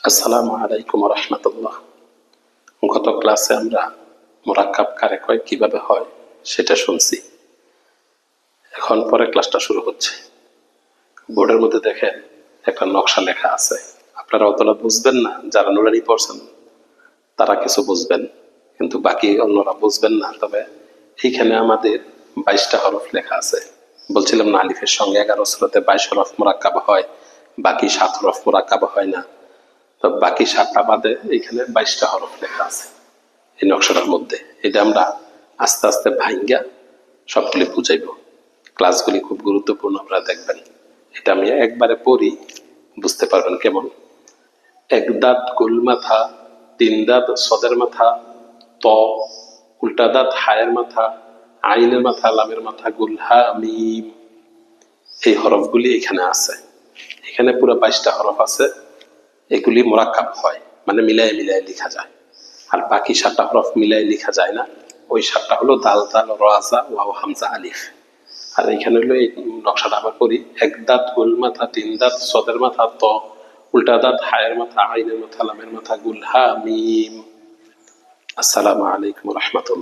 আসসালামু আলাইকুম রহমতুল্লাহ। গত ক্লাসে আমরা মোরাক্কাব কারে কয় কিভাবে হয় সেটা শুনছি। এখন পরে ক্লাসটা শুরু হচ্ছে। বোর্ডের মধ্যে দেখেন একটা নকশা লেখা আছে। আপনারা অতটা বুঝবেন না, যারা নুরানি পড়ছেন তারা কিছু বুঝবেন, কিন্তু বাকি অন্যরা বুঝবেন না। তবে এইখানে আমাদের 22টা হরফ লেখা আছে। বলছিলাম না, আলিফের সঙ্গে 11 সুরাতে 22 হরফ মোরাক্কাব হয়, বাকি 7 হরফ মোরাক্কাব হয় না। তো বাকি 7টা বাদে এখানে 22টা হরফ লেখা আছে এই নকশাটার মধ্যে। এটা আমরা আস্তে আস্তে ভাঙ্গা সবগুলি বুঝাইব। ক্লাসগুলি খুব গুরুত্বপূর্ণ, আপনারা দেখবেন। এটা আমি একবারে পড়ি, বুঝতে পারবেন কেমন। এক দাঁত গোল মাথা, 3 দাঁত সদের মাথা, ত উল্টা দাঁত হায়ের মাথা, আইনের মাথা, লামের মাথা, গুল হা মিম। এই হরফগুলি এখানে আছে। এখানে পুরো 22টা হরফ আছে। এগুলি মোরাক্কাব হয়, মানে মিলায় মিলায় লেখা যায়। আর বাকি 7টা হরফ মিলায় লেখা যায় না। ওই 7টা হলো দাল, দাল, রাজা, ওয়াও, হামজা, আলিফ। আর এখানে হলো এই নকশাটা আবার করি। এক দাঁত গোল মাথা, 3 দাঁত সদের মাথা, ত উল্টা দাঁত হায়ের মাথা, আইনের মাথা, লামের মাথা, গুল হা মিম। আসসালামু আলাইকুম রহমতুল্লাহ।